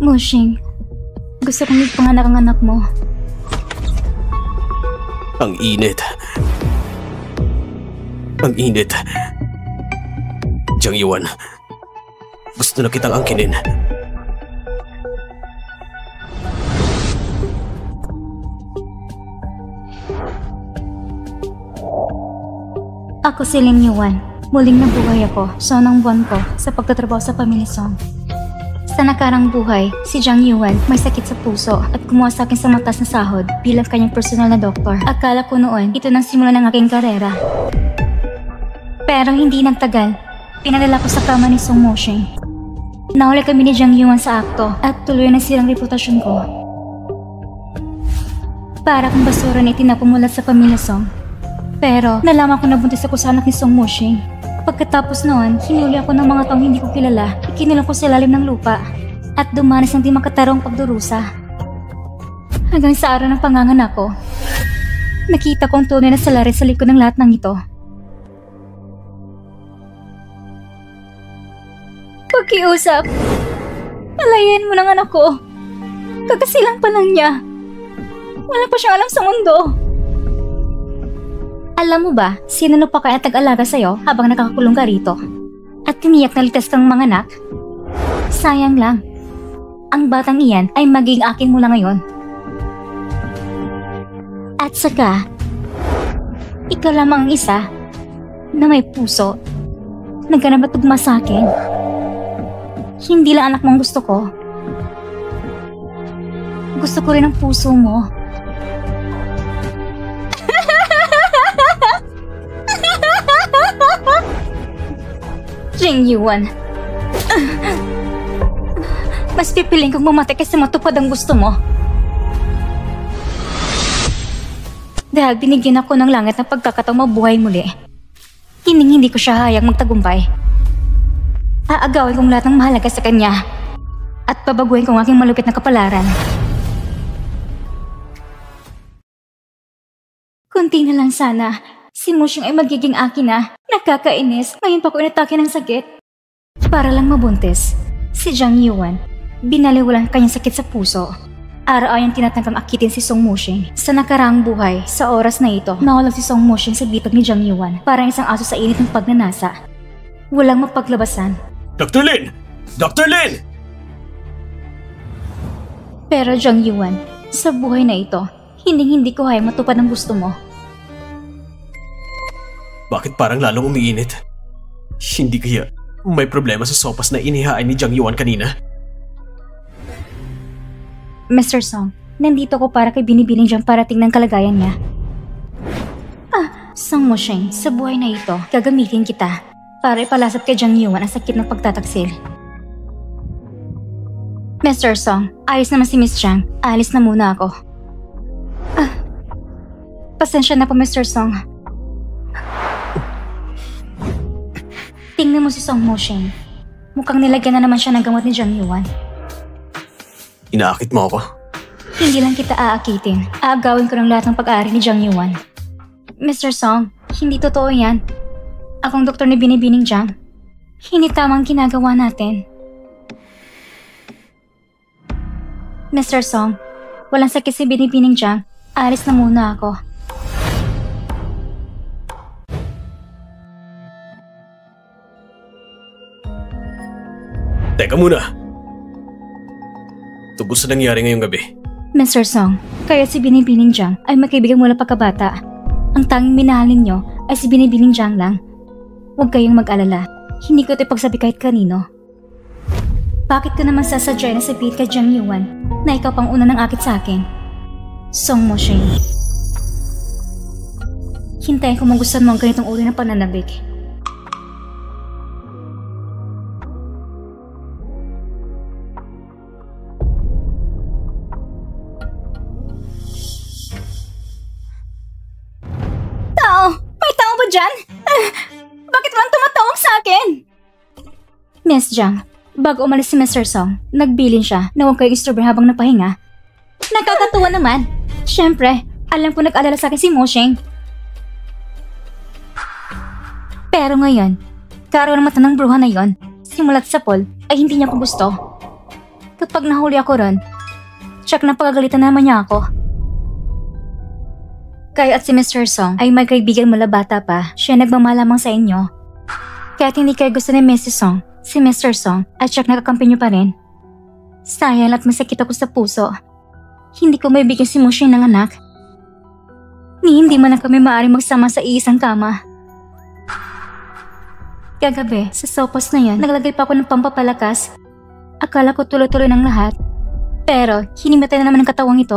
Mushing, gusto kong ipanganak ang anak mo. Ang init. Ang init. Jiang Yuan, gusto na kitang angkinin. Ako si Lim Yuan. Muling nabuhay ako sa unang buwan ko sa pagtatrabaho sa Pamilya Song. Sa nakarang buhay, si Jiang Yuan may sakit sa puso at kumuha sa akin sa mataas na sahod bilang kanyang personal na doktor. Akala ko noon ito nang simula ng aking karera. Pero hindi nagtagal, pinadala ko sa kama ni Song Moshing. Nahuli kami ni Jiang Yuan sa akto at tuloy na silang reputasyon ko. Para kung basura na itinapumulat sa Pamilya Song. Pero nalaman ko na buntis ako sa anak ni Song Moshing. Pagkatapos noon, hinuli ako ng mga taong hindi ko kilala, ikinulong ko sa ilalim ng lupa, at dumanas ng di makatarong pagdurusa. Hanggang sa araw ng panganganak ko, nakita ko ang tunay na salarin sa likod ng lahat ng ito. Pakiusap, palayain mo ng anak ko. Kakasilang pa lang niya. Wala pa siyang alam sa mundo. Alam mo ba, sino na pa kaya tag-alaga sa'yo habang nakakakulong ka rito? At tiniyak na ligtas kang manganak? Sayang lang. Ang batang iyan ay magiging akin mula ngayon. At saka, ikaw lamang ang isa na may puso na ganap at tugma sa akin. Hindi lang anak mong gusto ko. Gusto ko rin ang puso mo. Jiang Yuan. Mas pipiling kong mamatay kaysa matupad ang gusto mo. Dahil binigyan ako ng langit ng pagkakataong mabuhay muli. Hindi ko siya hayang magtagumpay. Aagawin kong lahat ng mahalaga sa kanya. At babaguhin kong aking malupit na kapalaran. Kunti na lang sana. Si Mushing ay magiging akin na. Nakakainis, ngayon pa ko inatake ng sakit. Para lang mabuntis, si Jiang Yuan, binaliwalan kanyang sakit sa puso. Araw-ayang tinatangkang akitin si Song Mushing. Sa nakaraang buhay, sa oras na ito, nawalan si Song Mushing sa bitag ni Jiang Yuan. Parang isang aso sa init ng pagnanasa. Walang mapaglabasan. Dr. Lin! Dr. Lin! Pero Jiang Yuan, sa buhay na ito, hindi ko hayang matupad ang gusto mo. Bakit parang lalong umiinit? Hindi kaya may problema sa sopas na inihain ni Jiang Yuan kanina? Mr. Song, nandito ko para kay binibining Jiang para tingnan kalagayan niya. Song Mushing, sa buhay na ito, gagamitin kita para ipalasap kay Jiang Yuan ang sakit ng pagtataksil. Mr. Song, ayos naman si Miss Jiang. Alis na muna ako. Pasensya na po, Mr. Song. Tingnan mo si Song Mushing. Mukhang nilagyan na naman siya ng gamot ni Jiang Yuan. Inaakit mo ako? Hindi lang kita aakitin. Aagawin ko ng lahat ng pag-aari ni Jiang Yuan. Mr. Song, hindi totoo yan. Akong doktor ni Binibining Jiang. Hindi tamang ginagawa natin. Mr. Song, walang sakit si Binibining Jiang. Alis na muna ako. Teka muna. Tungkol sa nangyari ngayong gabi. Mr. Song, kaya si Binibining Jiang ay magkaibigan mula pagkabata. Ang tanging minahal ninyo ay si Binibining Jiang lang. Huwag kayong mag-alala. Hindi ko ito ipagsabi kahit kanino. Bakit ko naman sasadya na sabihin kay Jiang Yuan na ikaw pang una ng akit sa akin? Song Mushing. Hintayin ko magustuhan mo ang ganitong uri ng pananabik. Diyan? Bakit walang tumatawag sa akin? Miss Jiang, bago umalis si Mr. Song, nagbilin siya na huwag kayong istorbo habang napahinga. Nakakatuwa naman. Siyempre, alam ko nag-alala sa akin si Mushing. Pero ngayon, karoon ng mata ng bruha na yon, simulat sa Paul ay hindi niya ko gusto. Kapag nahuli ako ron, tsak na pagagalitan naman niya ako. Kayo at si Mr. Song ay may kaibigan mula bata pa, siya nagmamalamang sa inyo. Kaya't hindi kayo gusto ni Mrs. Song, si Mr. Song, at tsak nakakampi niyo pa rin. Sayang at masakit ako sa puso. Hindi ko may bigyan si Mushing ng anak. Ni hindi man lang kami maaaring magsama sa iisang kama. Kagabi, sa sopas na yan, naglagay pa ako ng pampapalakas. Akala ko tuloy-tuloy ng lahat. Pero, hinimatay na naman ang katawang ito.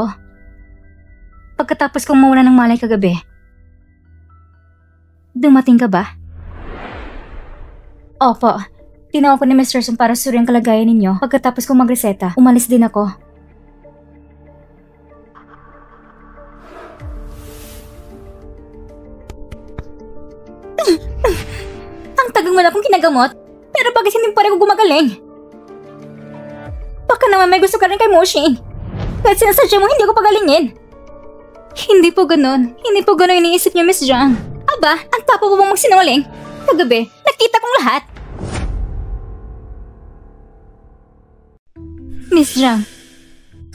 Pagkatapos kong mawala ng malay kagabi. Dumating ka ba? Opo. Tinawag ko ni Mr. Song para suri ang kalagayan ninyo. Pagkatapos kong magreseta, umalis din ako. Ang tagang wala kong kinagamot, pero bakit hindi pa rin ako gumagaling? Baka naman may gusto ka rin kay Mushing. Kahit sinasadya mo, hindi ako pagalingin. Hindi po ganon. Hindi po ganon iniisip niyo, Miss Jiang. Aba, ang tapo po mong magsinungaling. Kagabi, nakita kong lahat. Miss Jiang,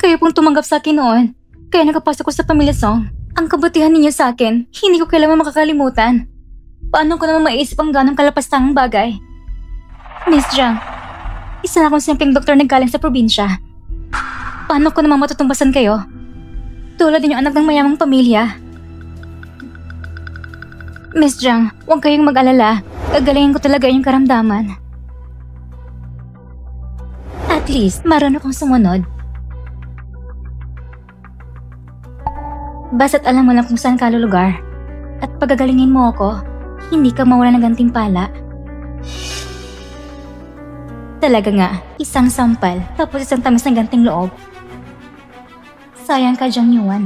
kayo pong tumanggap sa akin noon. Kaya nakapasok ko sa Pamilya Song. Ang kabutihan ninyo sa akin, hindi ko kailanman makakalimutan. Paano ko naman maiisip ang ganong kalapastangang bagay? Miss Jiang, isa na akong simpleng doktor na galing sa probinsya. Paano ko naman matutumbasan kayo? Tulad ninyong anak ng mayamang pamilya. Miss Jiang, huwag kayong mag-alala. Gagalingin ko talaga yung karamdaman. At least, marunong akong sumunod. Basta't alam mo lang kung saan ka lulugar. At pagagalingin mo ako, hindi ka mawala ng gantimpala. Talaga nga, isang sampal, tapos isang tamis ng ganting loob. Sayang ka, Jiang Yuan.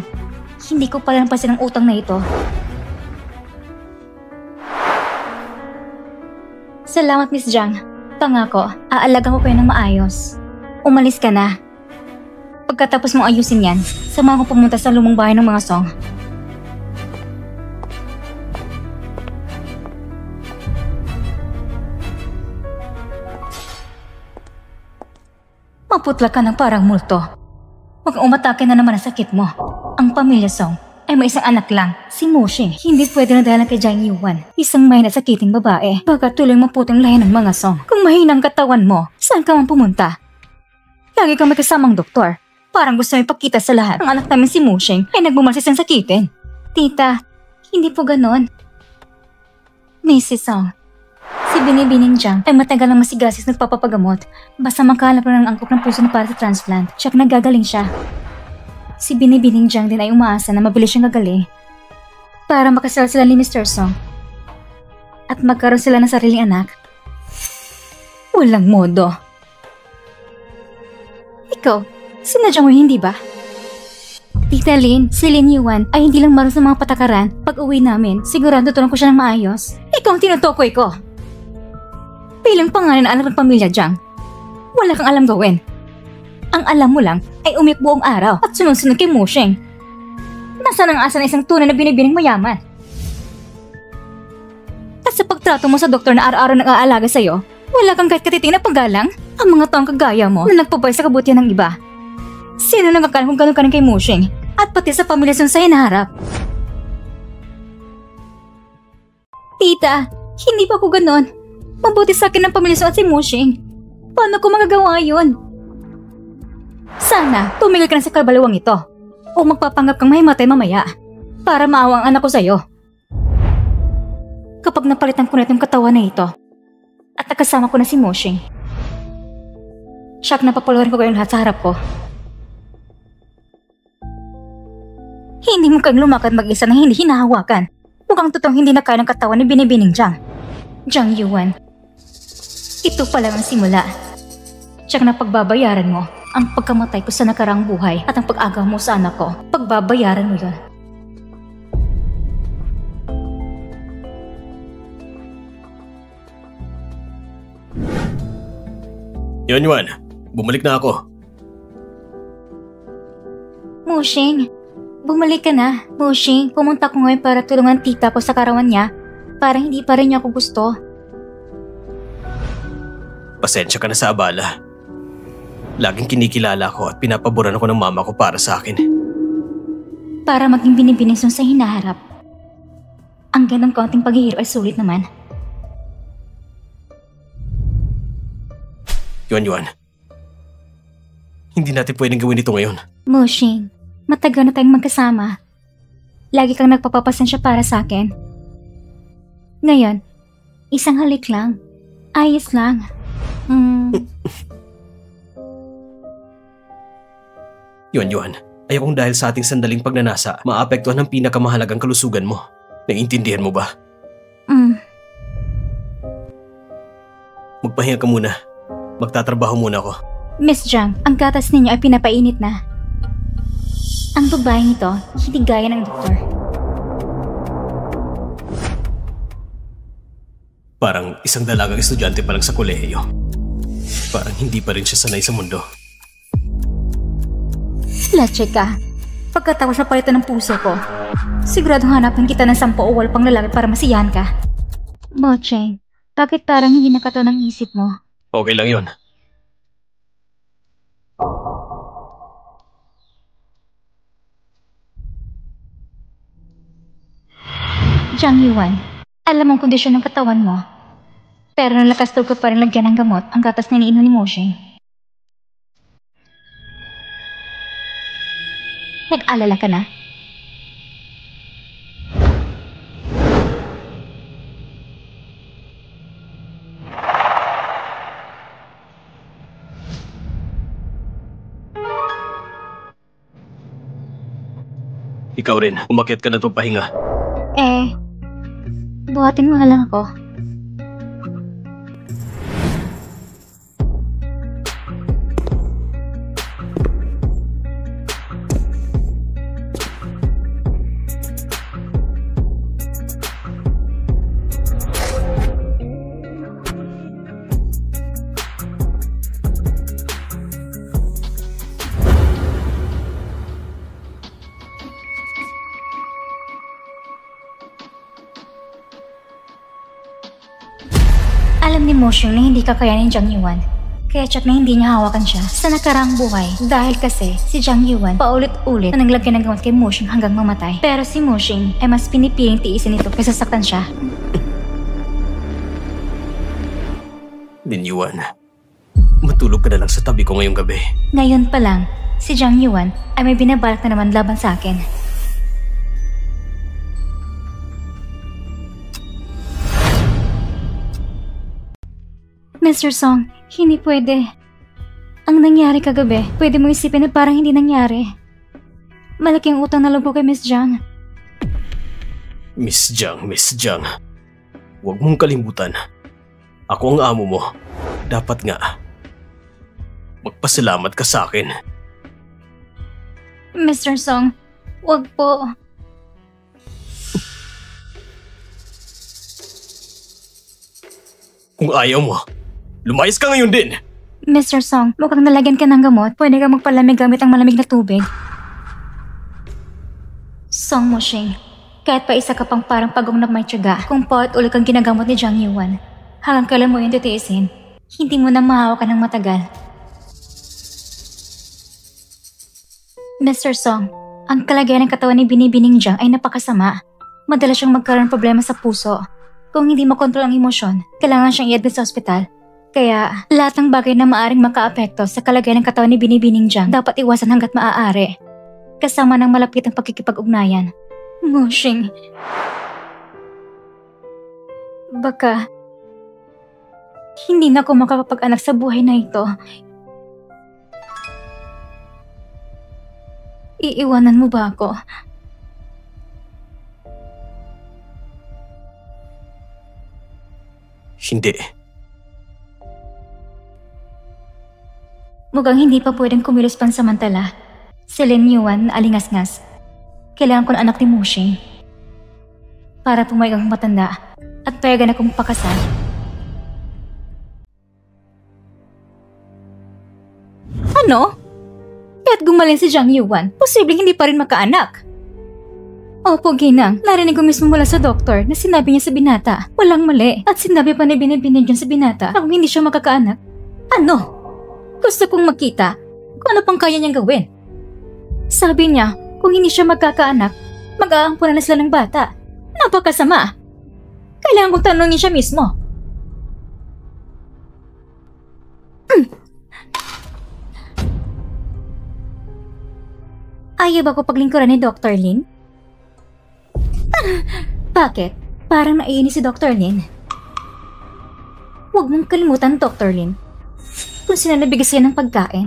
Hindi ko pala napasin ang utang na ito. Salamat, Miss Jiang. Pangako, aalagaan ko kayo ng maayos. Umalis ka na. Pagkatapos mong ayusin yan, samahan ko pumunta sa lumang bahay ng mga Song. Maputla ka ng parang multo. Huwag umatake na naman ang sakit mo. Ang Pamilya Song ay may isang anak lang, si Mushing. Hindi pwede na dahil kay Jiang Yuan, isang mahina sakiting babae. Baka tuloy maputong lahi ng mga Song. Kung mahina ang katawan mo, saan ka man pumunta? Lagi kang may kasamang doktor. Parang gusto may pakita sa lahat. Ang anak namin si Mushing ay nagbumalsis ng sakitin. Tita, hindi po ganon. Mrs. Song, si Binibining Jiang ay matagal ng masigasis nagpapapagamot. Basta makahanap lang ng angkop ng puso na para sa transplant, tsak nagagaling siya. Si Binibining Jiang din ay umaasa na mabilis siyang gagaling para makasal sila ni Mr. Song at magkaroon sila ng sariling anak. Walang modo. Ikaw, sinadya mo hindi ba? Tita Lin, si Lin Yuan ay hindi lang marunong sa mga patakaran. Pag uwi namin, sigurado tulong ko siya ng maayos. Ikaw ang tinutukoy ko. Bilang pangalan na anak ng Pamilya Jiang, wala kang alam gawin. Ang alam mo lang ay umiyak buong araw at sunod-sunod kay Mushing. Nasaan ang asa na isang tunay na binibining mayaman? At sa pagtrato mo sa doktor na araw-araw nag-aalaga sa'yo, wala kang kahit katiting na paggalang? Ang mga taong kagaya mo na nagpapay sa kabutihan ng iba. Sino nagkakalang kung gano'n ka rin kay Mushing? At pati sa Pamilya Song sa hinaharap? Tita, hindi pa ako gano'n. Mabuti sa akin ng Pamilya Song at si Mushing. Paano ko magagawa yun? Sana tumigil ka na sa kabalawang ito o magpapanggap kang mahimatay mamaya para maawa ang anak ko sa'yo. Kapag napalitan ko na itong katawan na ito at nakasama ko na si Mushing, siyak na papalawarin ko kayong lahat sa harap ko. Hindi mo kayong lumakad mag-isa na hindi hinahawakan. Mukhang totoong hindi na kaya ng katawan ni Binibining Jiang. Jiang Yuan, ito pa lang ang simula. Siyak na pagbabayaran mo ang pagkamatay ko sa nakaraang buhay at ang pag-agaw mo sa anak ko. Pagbabayaran mo yun. Yuan, bumalik na ako. Mushing, bumalik ka na. Mushing, pumunta ko ngayon para tulungan tita ko sa karawan niya para hindi pa rin niya ako gusto. Pasensya ka na sa abala. Laging kinikilala ko at pinapaboran ako ng mama ko para sa akin. Para maging binibining sa hinaharap. Ang ganong kaunting paghihirap ay sulit naman. Yuan. Hindi natin pwedeng gawin ito ngayon. Mushing, matagal na tayong magkasama. Lagi kang nagpapapasensya para sa akin. Ngayon, isang halik lang. Ayos lang. Yuan, ayokong dahil sa ating sandaling pagnanasa, maapektuhan ang pinakamahalagang kalusugan mo. Naiintindihan mo ba? Magpahinga ka muna. Magtatrabaho muna ako. Miss Jiang, ang gatas ninyo ay pinapainit na. Ang babaeng ito, hindi gaya ng doktor. Parang isang dalagang estudyante pa lang sa kolehiyo. Parang hindi pa rin siya sanay sa mundo. Lache ka. Pagkatapos na palitan ng puso ko, sigurado hanapin kita ng 10 o 8 lalaki para masiyahan ka. Mocheng, bakit parang hindi nakataon ang isip mo? Okay lang yun. Jiang Yuan, alam mong kondisyon ng katawan mo. Pero nalakas daw ka pa rin lagyan ng gamot ang gatas na iniinom ni Mosheng. Nag-alala ka na? Ikaw rin, umakyat ka na itong pahinga. Buhatin mo lang ako. Alam ni Mosheng na hindi kakayanin Jiang Yuan. Kaya check na hindi niya hawakan siya sa nakaraang buhay dahil kasi si Jiang Yuan paulit-ulit na naglagyan ng gamot kay Mosheng hanggang mamatay. Pero si Mosheng ay mas pinipiling tiisin ito kaysa saktan siya. Din Yuan, matulog ka na lang sa tabi ko ngayong gabi. Ngayon pa lang, si Jiang Yuan ay may binabalak na naman laban sa akin. Mr. Song, hindi pwede. Ang nangyari kagabi, pwede mo isipin na parang hindi nangyari. Malaking utang na loob ko kay Miss Jiang. Miss Jiang. Huwag mong kalimutan. Ako ang amo mo. Dapat nga. Magpasalamat ka sa akin. Mr. Song, huwag po. Kung ayaw mo, lumayas ka ngayon din! Mr. Song, mukhang nalagyan ka ng gamot. Pwede ka magpalamig gamit ang malamig na tubig. Song Mosheng, kahit pa isa ka pang parang pagong na may tiyaga, kung paulit-ulit kang ginagamot ni Jiang Yuan, hanggang kailan mo yung titiisin, hindi mo na mahawakan ng matagal. Mr. Song, ang kalagayan ng katawan ni Binibining Jiang ay napakasama. Madalas siyang magkaroon ng problema sa puso. Kung hindi makontrol ang emosyon, kailangan siyang i-admit sa ospital. Kaya, lahat ng bagay na maaaring makaapekto sa kalagayan ng katawan ni Binibining Jiang dapat iwasan hanggat maaari. Kasama ng malapit ang pagkikipag-ugnayan. Mosheng. Baka, hindi na ako makakapag-anak sa buhay na ito. Iiwanan mo ba ako? Hindi. Mukhang hindi pa pwedeng kumilos pansamantala. Si Lin Yuan na alingas-ngas. Kailangan ko ng anak ni Mosheng. Para pumayag ang matanda at payagan akong pakasal. Ano? Kahit gumaling si Jiang Yuan, posibleng hindi pa rin makaanak. Opo, Ginang. Narinig ko mismo mula sa doktor na sinabi niya sa binata, walang mali. At sinabi pa ni Binibining Jiang sa binata na kung hindi siya makakaanak. Ano? Kung Gusto kong makita kung ano pang kaya niyang gawin. Sabi niya, kung hindi siya magkakaanak, mag-aampunan na sila ng bata. Napakasama. Kailangan kong tanongin siya mismo. Ayaw ba ko paglingkuran ni Dr. Lin? Bakit? Parang naiinis si Dr. Lin. Huwag mong kalimutan, Dr. Lin. Kung sino nabigay sa'yo ng pagkain.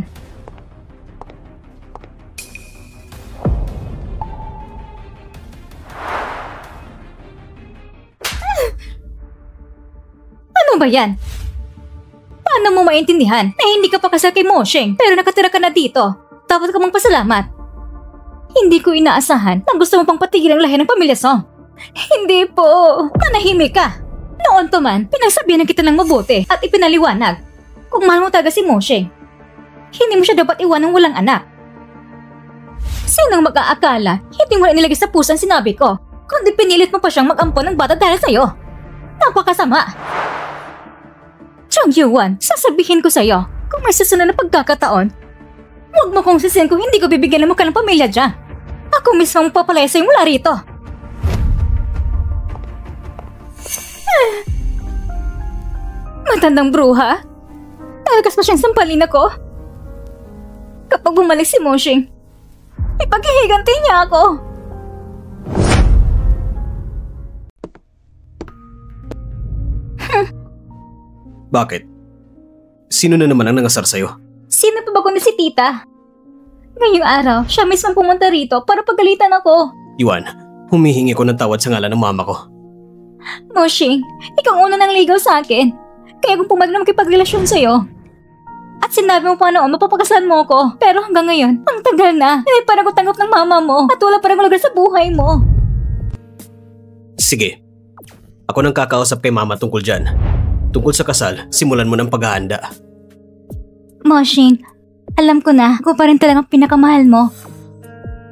Ano ba yan? Paano mo maintindihan na hindi ka pa kasal kay Moshing pero nakatira ka na dito? Dapat ka mong pasalamat. Hindi ko inaasahan na gusto mo pang patigil ang lahi ng pamilya Song. Hindi po. Manahimik ka. Noon pa man, pinagsabihan na kita ng mabuti at ipinaliwanag. Kung mahal mo talaga si Moshing, hindi mo siya dapat iwan ng walang anak. Sinong mag-aakala hindi mo na nilagay sa puso ang sinabi ko, kundi pinilit mo pa siyang mag-ampon ng bata dahil sa'yo? Napakasama. Jang Yuan, sasabihin ko sa'yo, kung may susunod na pagkakataon, huwag mo kong sisihin kung hindi ko bibigyan ng mukha ng pamilya dyan. Ako mismo ang papalaya sa'yo mula rito. Matandang bruha? Talagas pa siyang sampalin ako? Kapag bumalik si Moshing, ipaghihiganti niya ako. Bakit? Sino na naman ang nangasar sa'yo? Sino pa ba kundi si tita? Ngayong araw, siya mismo pumunta rito para pagalitan ako. Yuan, humihingi ko ng tawad sa ngalan ng mama ko. Moshing, ikaw una nang ligaw sa akin. Kaya kung pumayag na makipagrelasyon sa'yo. At sinabi mo pa noon, mapapakasalan mo ako. Pero hanggang ngayon, ang tagal na. Hindi pa nagutanggap ng mama mo. At wala pa rin lugar sa buhay mo. Sige. Ako nang kakausap kay mama tungkol dyan. Tungkol sa kasal, simulan mo ng paghahanda. Moshing, alam ko na, ako pa rin talagang pinakamahal mo.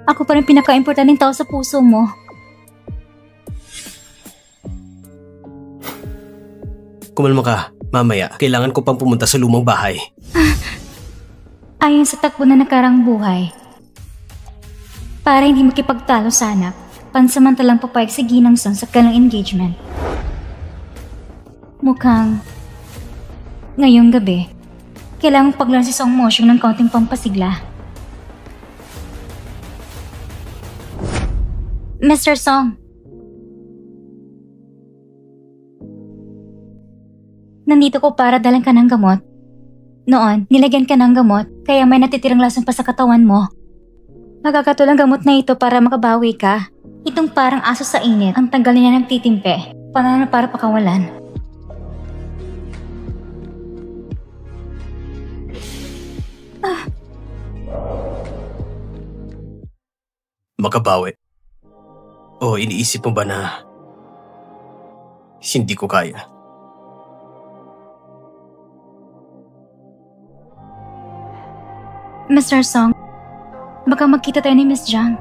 Ako pa rin pinaka-importanting tao sa puso mo. Kumalma ka. Mamaya, kailangan ko pang pumunta sa lumang bahay. Ayon sa takbo na nakarang buhay, para hindi makipagtalo sa anak, pansamantalang papayag si Ginang Son sa kanilang engagement. Mukhang ngayong gabi, kailangang paglan si Song Moshing ng kaunting pampasigla. Mr. Song, nandito ko para dalan ka ng gamot. Noon, nilagyan ka ng gamot, kaya may natitirang lasang pa sa katawan mo. Magkakatulang gamot na ito para makabawi ka. Itong parang aso sa init, ang tanggal niya nagtitimpe. Paano na para pakawalan? Makabawi? O iniisip mo ba na hindi ko kaya? Mr. Song, baka magkita tayo ni Miss Jiang.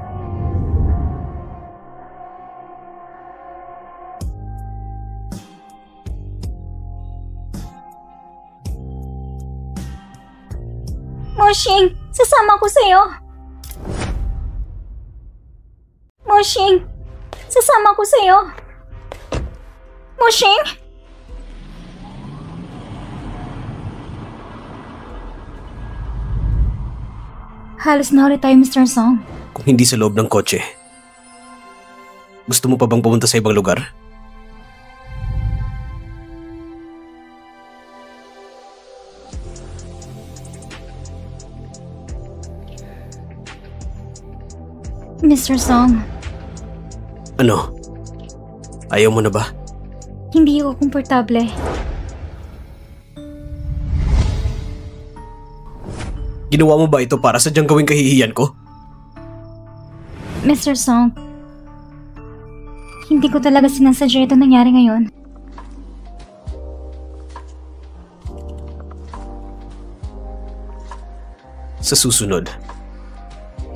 Moshing, sasama ko sa'yo. Moshing, sasama ko sa'yo. Moshing? Halos na ulit tayo, Mr. Song. Kung hindi sa loob ng kotse, gusto mo pa bang pumunta sa ibang lugar? Mr. Song. Ano? Ayaw mo na ba? Hindi ako komportable. Ginawa mo ba ito para sadyang gawing kahihiyan ko? Mr. Song, hindi ko talaga sinasadya ito nangyari ngayon. Sa susunod,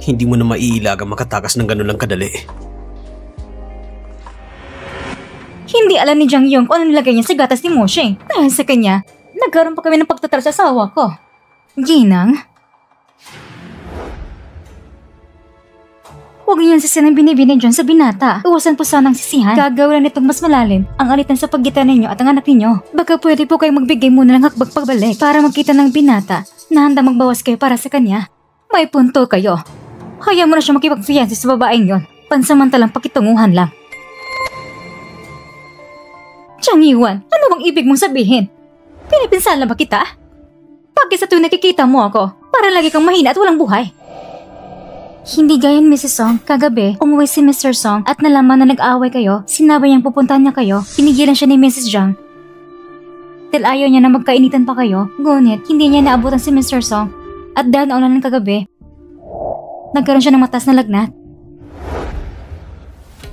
hindi mo na maiilagang makatakas ng ganun lang kadali. Hindi alam ni Jiang Yong kung ano nilagay niya sa gatas ni Moshing. Dahil sa kanya, nagkaroon pa kami ng pagtatar sa asawa ko. Ginang? Huwag niyo yung sisihan ng binibini dyan sa binata. Iwasan po sanang sisihan. Gagawin nitong mas malalim ang alitan sa pagitan ninyo at ang anak ninyo. Baka pwede po kayong magbigay muna ng hakbang pagbalik para makita ng binata na handa magbawas kayo para sa kanya. May punto kayo. Hayaan mo na siya makipagfiyansa sa babaeng yon. Pansamantalang pakitunguhan lang. Chang Yuan, ano bang ibig mong sabihin? Pinipinsala ba kita? Bakit sa tuwing nakikita mo ako, para lagi kang mahina at walang buhay? Hindi gayon, Mrs. Song. Kagabi, umuwi si Mr. Song at nalaman na nag-aaway kayo. Sinabi niyang pupuntahan niya kayo. Pinigilan siya ni Mrs. Zhang. Dahil ayaw niya na magkainitan pa kayo, ngunit hindi niya naabutan si Mr. Song. At dahil naulan ng kagabi, nagkaroon siya ng matas na lagnat.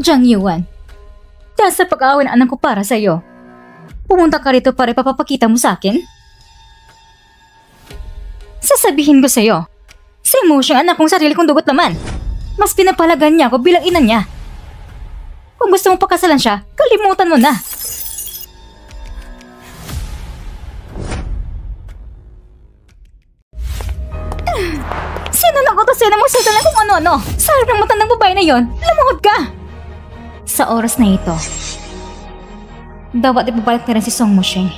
Zhang Yuan, dahil sa pag-aaway ng anak ko para sa'yo, pumunta ka rito para ipapapakita mo sa akin? Sasabihin ko sa'yo, si Mo siyang anak kong sarili kong dugot naman. Mas pinapalagan niya ako bilang ina niya. Kung gusto mong pakasalan siya, kalimutan mo na. Sino nang utos sa'yo na magsalita na kung ano-ano? Sa harap ng matandang babae na yon, lumuhod ka! Sa oras na ito, dapat ipabalik na rin si Song Mushing.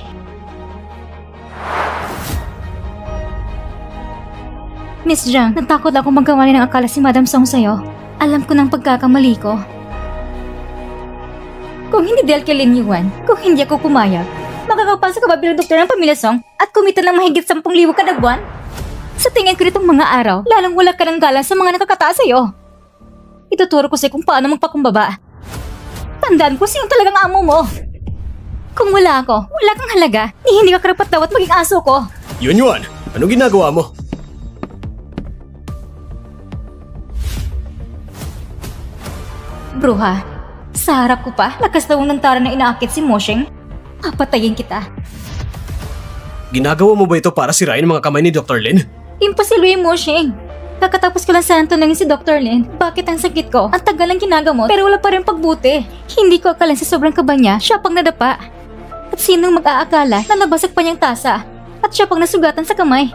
Miss Zhang, natakot ako magkamali ng akala si Madam Song sa'yo. Alam ko ng pagkakamali ko. Kung hindi dahil kay Lin Yuan, kung hindi ako pumayag, makakapasok ka ba bilang doktor ng pamilya Song at kumita ng mahigit 10,000 kada buwan? Sa tingin ko nitong mga araw, lalong wala ka ng galang sa mga nakakataas sa'yo. Ituturo ko sa'yo kung paano magpakumbaba. Tandaan ko sino talagang amo mo. Kung wala ako, wala kang halaga, hindi ka karapat dapat maging aso ko. Yuan, anong ginagawa mo? Bruha, sa harap ko pa, lakas daw ng tara na inaakit si Moshing. Papatayin kita. Ginagawa mo ba ito para sirain ang mga kamay ni Dr. Lin? Imposible yung Moshing. Kakatapos ko lang sana tanungin si Dr. Lin, bakit ang sakit ko? Ang tagal ng ginagamot, pero wala pa rin pagbuti. Hindi ko akalain sa sobrang kaba niya, siya pang nadapa. At sinong mag-aakala na nabasag pa niyang tasa? At siya pang nasugatan sa kamay.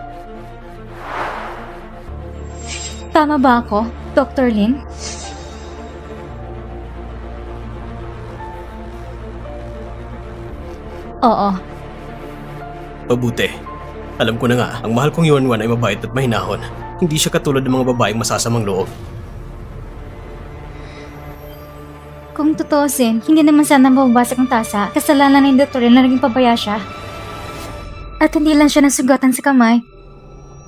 Tama ba ako, Dr. Lin? Oo. Mabuti. Alam ko na nga, ang mahal kong Yuan ay mabait at mahinahon. Hindi siya katulad ng mga babaeng masasamang loob. Kung tutuusin, hindi naman sana mababasag ang tasa. Kasalanan ng doktor na naging pabaya siya. At hindi lang siya nasugatan sa kamay.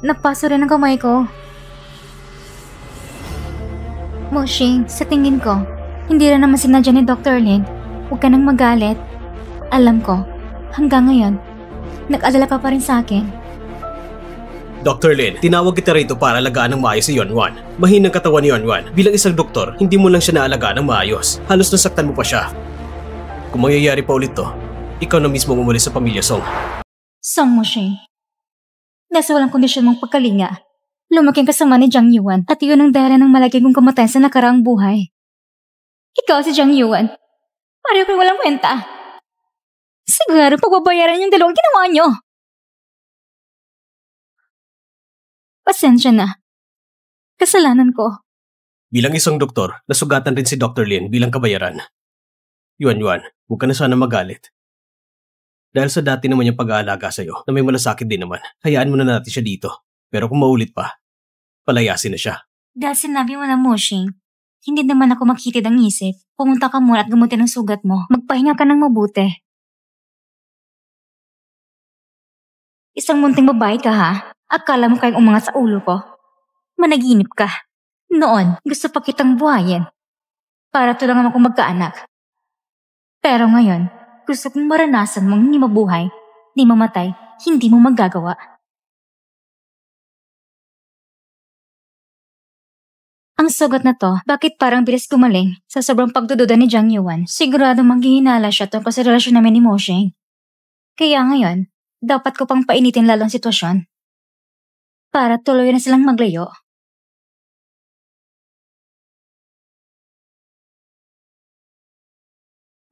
Napaso rin ang kamay ko. Moshing, sa tingin ko, hindi rin naman sinadya ni Dr. Lin. Huwag ka nang magalit. Alam ko, hanggang ngayon, nag-alala ka pa rin sa akin. Dr. Lin, tinawag kita rito para alagaan ng maayos si Yuan. Mahinang katawan ni Yuan. Bilang isang doktor, hindi mo lang siya naalagaan ng maayos. Halos nasaktan mo pa siya. Kung mangyayari pa ulit to, ikaw na mismo umalis sa pamilya Song. Song Moshing, nasa walang kondisyon mong pagkalinga. Lumaking kasama ni Zhang Yuan at iyon ang dahilan ng malaki kong kamatayan sa nakaraang buhay. Ikaw si Zhang Yuan. Pareho kayo walang kwenta. Siguro pagbabayaran yung dalawang ginawa nyo. Pasensya na. Kasalanan ko. Bilang isang doktor, nasugatan rin si Dr. Lin bilang kabayaran. Yuan, huwag ka na sana magalit. Dahil sa dati naman yung pag-aalaga sa'yo na may malasakit din naman, hayaan mo na natin siya dito. Pero kung maulit pa, palayasin na siya. Dahil sinabi mo na Moshing, hindi naman ako makitid ang isip. Pumunta ka muna at gamutin ang sugat mo. Magpahinga ka ng mabuti. Isang munting babae ka ha? Akala mo kayong umangat sa ulo ko? Managinip ka. Noon, gusto pa kitang buhayin. Para tulungan akong magkaanak. Pero ngayon, gusto kong maranasan mong hindi mabuhay, hindi mamatay, hindi mo magagawa. Ang sugat na to, bakit parang bilis gumaling sa sobrang pagdududa ni Zhang Yuan? Sigurado maghihinala siya tungkol sa relasyon namin ni Moshing. Kaya ngayon, dapat ko pang painitin lalo ang sitwasyon. Para tuloy na silang maglayo.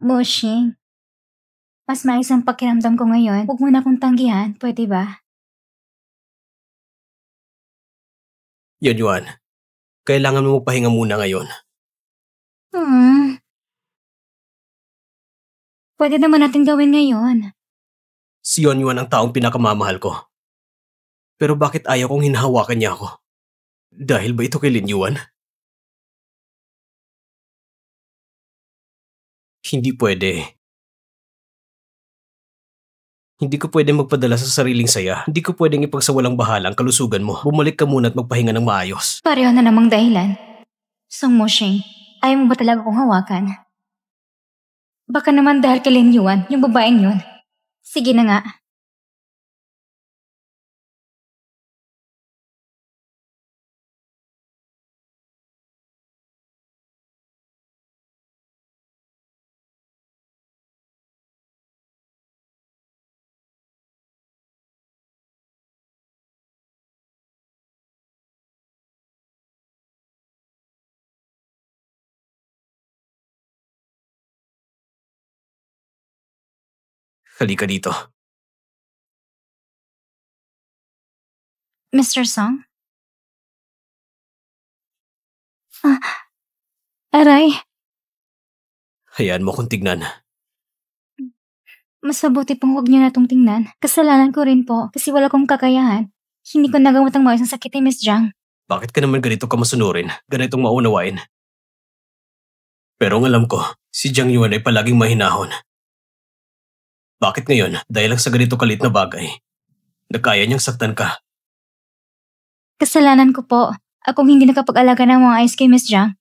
Moshing, mas maayos ang pakiramdam ko ngayon. Huwag mo na akong tanggihan, pwede ba? Yuan, kailangan mo magpahinga muna ngayon. Pwede naman natin gawin ngayon. Si Yuan ang taong pinakamamahal ko. Pero bakit ayaw kong hinahawakan niya ako? Dahil ba ito kay Lin Yuan? Hindi pwede. Hindi ko pwede magpadala sa sariling saya. Hindi ko pwedeng ipagsawalang bahala ang kalusugan mo. Bumalik ka muna at magpahinga ng maayos. Pareho na namang dahilan. Song Moshing, ayaw mo ba talaga kong hawakan? Baka naman dahil kay Lin Yuan, yung babaeng yun. Sige na nga. Halika dito. Mr. Song? Aray, Hayaan mo akong tignan. mas mabuti pong huwag niyo na itong tingnan. Kasalanan ko rin po kasi wala kong kakayahan. Hindi ko nagamot ang maayos ng sakit ni Miss Jiang. Bakit ka naman ganito ka masunurin? Ganitong maunawain? Pero ang alam ko, si Jiang Yuan ay palaging mahinahon. Bakit ngayon, dahil lang sa ganito kalit na bagay, na kaya niyang saktan ka? Kasalanan ko po. Akong hindi nakapag-alaga ng mga ayos kay Miss Jiang.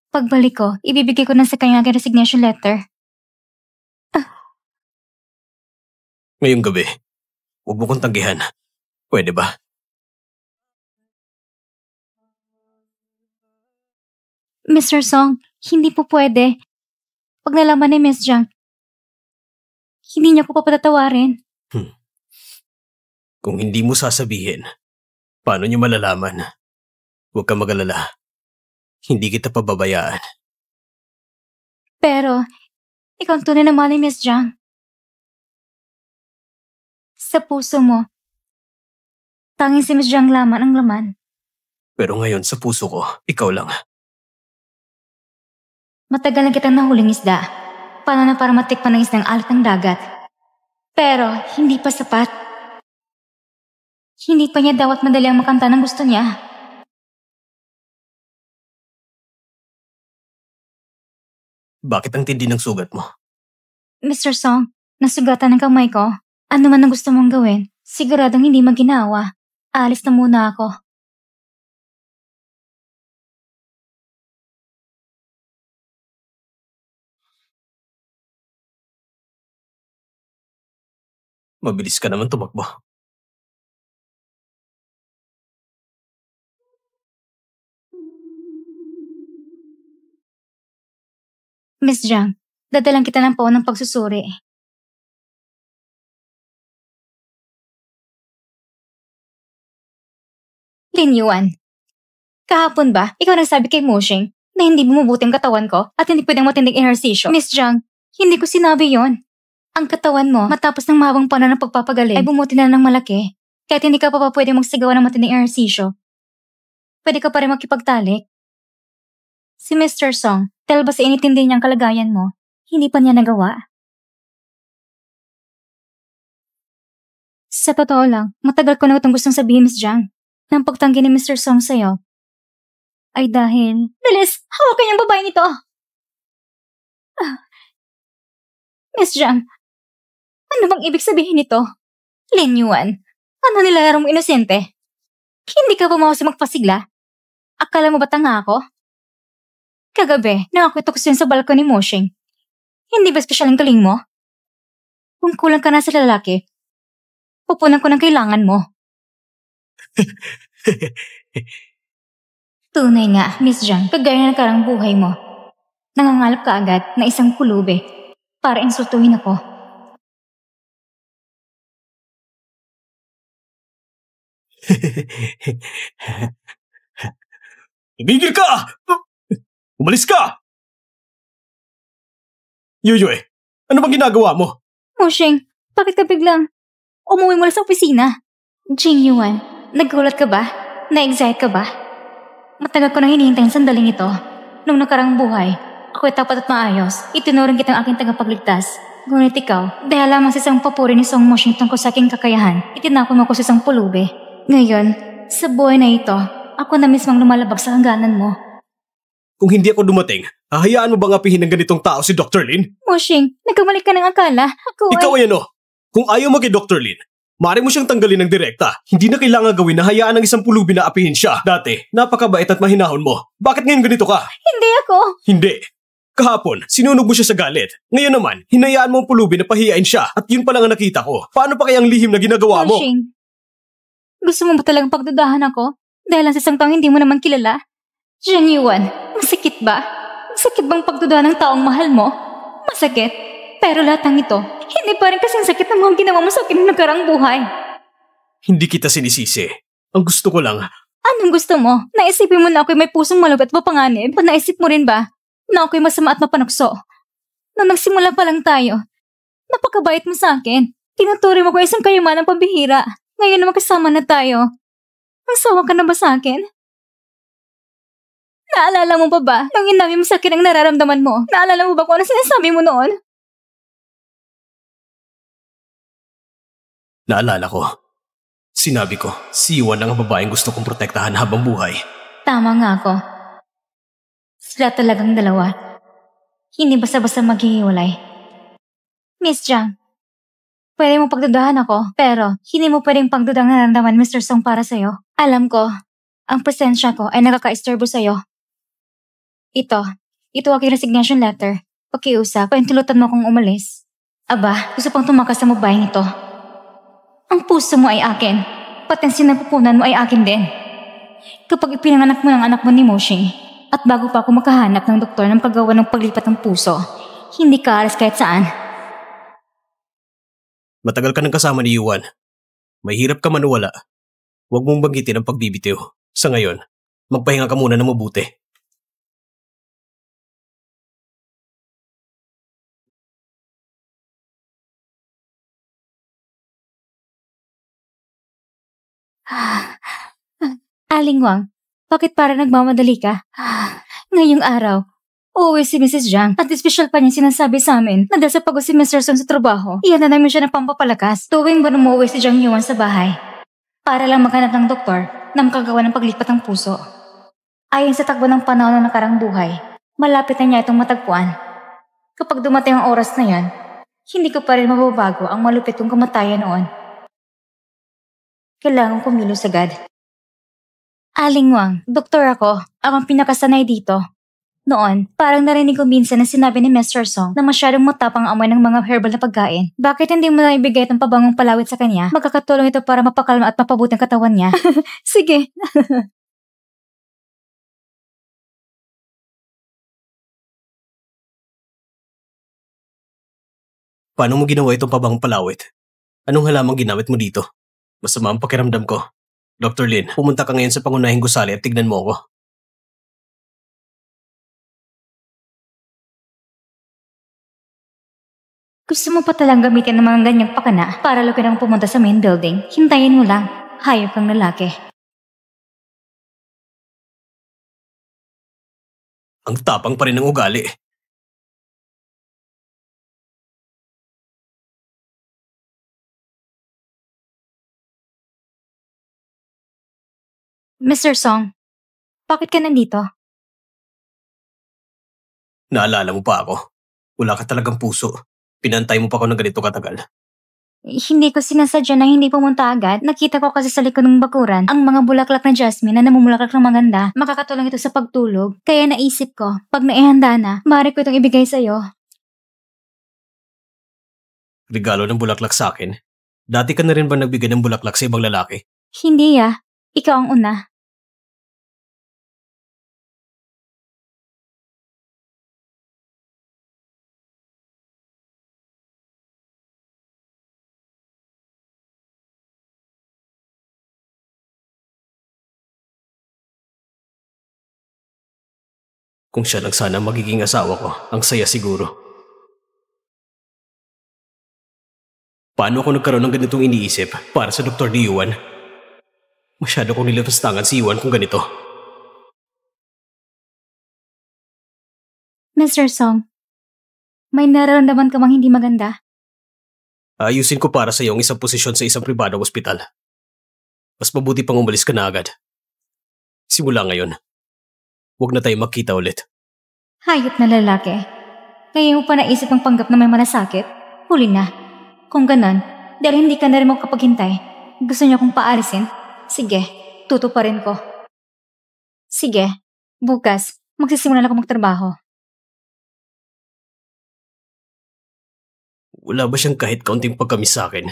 Pagbalik ko, ibibigay ko na sa kanya ang resignation letter. Ngayong gabi, huwag mo kong tanggihan. Pwede ba? Mr. Song, hindi po pwede. Pag nalaman ni Miss Jiang, hindi niya po papatatawarin. Kung hindi mo sasabihin, paano niyo malalaman? Huwag kang mag-alala. Hindi kita pababayaan. Pero, ikaw ang tunay na mahal ni Miss Jiang. Sa puso mo, tanging si Miss Jiang lamang ang laman. Pero ngayon sa puso ko, ikaw lang. Matagal na kitang nahuling isda. Paano na para matikpan ng isdang alat ng dagat? Pero, hindi pa sapat. Hindi pa niya dapat madali ang makanta ng gusto niya. Bakit ang tindi ng sugat mo? Mr. Song, nasugatan ng kamay ko. Ano man ang gusto mong gawin, siguradong hindi maginawa. Alis na muna ako. Mabilis ka naman tumakbo. Miss Jiang, dadalang kita ng paunang pagsusuri. Lin Yuan, kahapon ba, ikaw nagsabi kay Moshing na hindi bumubuti ang katawan ko at hindi pwedeng matinding ehersisyo? Miss Jiang, hindi ko sinabi yon. Ang katawan mo, matapos ng mahabang panahon ng pagpapagaling, ay bumuti na ng malaki. Kahit hindi ka pa pwede magsigawa ng matinding ehersisyo, pwede ka pa rin makipagtalik. Si Mr. Song, dahil ba sa initindi niyang kalagayan mo, hindi pa niya nagawa? Sa totoo lang, matagal ko na itong gustong sabihin, Miss Jiang. Nang pagtanggi ni Mr. Song sa'yo, ay dahil... Dalis! Hawakan niyang babae nito! Miss Jiang, ano bang ibig sabihin nito? Lin Yuan, ano nilalaro mong inosente? Hindi ka pumawas magpasigla? Akala mo ba tanga ako? Kagabi, nakakwento ko siya sa balkon ni Moshing. Hindi ba espesyal ang galing mo? Kung kulang ka na sa lalaki, pupunan ko ng kailangan mo. Tunay nga, Miss Jiang, kagaya ng karang buhay mo. Nangangalap ka agad na isang pulube para insultuhin ako. Tumigil ka! Umalis ka! Yuyue, ano bang ginagawa mo? Moshing, bakit ka biglang umuwi mula sa opisina? Jing Yuan, nagulat ka ba? Na-excite ka ba? Matagal ko na hinihintay ang sandaling ito. Nung nakarang buhay, ako'y tapat at maayos. Itinuring kitang aking tagapagligtas. Ngunit ikaw, dahil lamang sa isang papuri ni Song Moshing tungkol sa aking kakayahan, itinako mo ko sa isang pulubi. Ngayon, sa buhay na ito, ako na mismong lumalabag sa hangganan mo. Kung hindi ako dumating, hahayaan mo bang apihin ng ganitong tao si Dr. Lin? Moshing, nagkamali ka ng akala. Ikaw ay ano? Kung ayaw mo kay Dr. Lin, maaari mo siyang tanggalin ng direkta. Hindi na kailangan gawin na hayaan ng isang pulubi na apihin siya. Dati, napakabait at mahinahon mo. Bakit ngayon ganito ka? Hindi ako. Hindi. Kahapon, sinunog mo siya sa galit. Ngayon naman, hinayaan mo ang pulubi na pahiyain siya at yun pa lang ang nakita ko. Paano pa kaya ang lihim na ginagawa mo? Moshing, gusto mo ba talagang pagdudahan ako? Dahil lang sa isang taong hindi mo naman kilala? Jiang Yuan, masakit ba? Masakit bang pagdudahan ng taong mahal mo? Masakit. Pero lahat ng ito, hindi pa rin kasing sakit ng mga ginawa mo sa akin noong nakarang buhay. Hindi kita sinisisi. Ang gusto ko lang, Anong gusto mo? Naisipin mo na ako'y may pusong malug at mapanganib? O naisip mo rin ba na ako'y masama at mapanukso? Nung nagsimula pa lang tayo, napakabait mo sa akin. Tinuturi mo ko isang kayamanang pambihira. Ngayon na magkasama na tayo. Ang sawa ka na ba sa akin? Naalala mo pa ba nung inamin mo sa akin ang nararamdaman mo? Naalala mo ba kung ano sinasabi mo noon? naalala ko. Sinabi ko, si Yuan ang babaeng gusto kong protektahan habang buhay. Tama nga ako. Sila talagang dalawa. Hindi basta-basta maghihiwalay. Miss Jiang, pwede mo pagdudahan ako, pero hindi mo pwedeng pagdudang nararamdaman Mr. Song para sa'yo. Alam ko, ang presensya ko ay nakaka-istorbo sa'yo. Ito aking resignation letter. Pakiusap, paintulutan mo akong umalis. Aba, gusto pang tumakas sa mubayang ito. Ang puso mo ay akin, pati ang sinapupunan mo ay akin din. Kapag ipinanganak mo ng anak mo ni Moshing, at bago pa ako makahanap ng doktor ng paggawa ng paglipat ng puso, hindi ka alas kahit saan. Matagal ka nang kasama ni Yuan. Mahirap ka man o wala. Huwag mong banggitin ang pagbibitiw. Sa ngayon, magpahinga ka muna na mabuti. Aling Wang, bakit para nagmamadali ka? Ngayong araw, uuwi si Mrs. Jiang at espesyal pa niya sinasabi sa amin na dahil sa pagod si Mr. Song sa trabaho, iyan na namin siya ng pampapalakas tuwing ba umuwi si Jiang Yuan sa bahay para lang maghanap ng doktor na makagawa ng paglipat ng puso. Ayon sa takbo ng panahon ng nakarang buhay, malapit na niya itong matagpuan. Kapag dumating ang oras na yan, hindi ko pa rin mababago ang malupit kong kamatayan noon. Kailangan kumilos agad. Aling Wang, doktor ako. Ako ang pinakasanay dito. Noon, parang narinig ko minsan na sinabi ni Mr. Song na masyadong matapang ang amoy ng mga herbal na pagkain. Bakit hindi mo na ibigay itong pabangong palawit sa kanya? Magkakatulong ito para mapakalma at mapabuti ang katawan niya. Sige. Paano mo ginawa itong pabangong palawit? Anong halamang ginamit mo dito? Masama ang pakiramdam ko. Dr. Lin, pumunta ka ngayon sa pangunahing gusali at tignan mo ako. Gusto mo pa talang gamitin ng mga ganyang pakana para lukin ang pumunta sa main building? Hintayin mo lang. Hayop kang lalaki. Ang tapang pa rin ng ugali. Mr. Song, bakit ka nandito? Naalala mo pa ako. Wala ka talagang puso. Pinantay mo pa ako ng ganito katagal. Hindi ko sinasadya na hindi pumunta agad. Nakita ko kasi sa likod ng bakuran ang mga bulaklak na jasmine na namumulaklak ng maganda. Makakatulong ito sa pagtulog. Kaya naisip ko, pag naihanda na, maaari ko itong ibigay sa'yo. Regalo ng bulaklak sa akin? Dati ka na rin ba nagbigay ng bulaklak sa ibang lalaki? Hindi ikaw ang una. Kung siya lang sana magiging asawa ko, ang saya siguro. Paano ako nagkaroon ng ganitong iniisip para sa doktor ni Yuan? Masyado kong nilapastangan si Yuan kung ganito. Mr. Song, may nararamdaman ka bang hindi maganda? Ayusin ko para sa iyo ang isang posisyon sa isang pribadong ospital. Mas mabuti pang umalis ka na agad. Simula ngayon, huwag na tayo magkita ulit. Hayop na lalaki. Kaya mo pa naisip ang panggap na may malasakit? Huli na. Kung ganon, dahil hindi ka na rin makapaghintay, gusto niyo akong paalisin? Sige, tutuparin ko. Sige, bukas, magsisimula na ako magtrabaho. Wala ba siyang kahit kaunting pagkamis sa akin?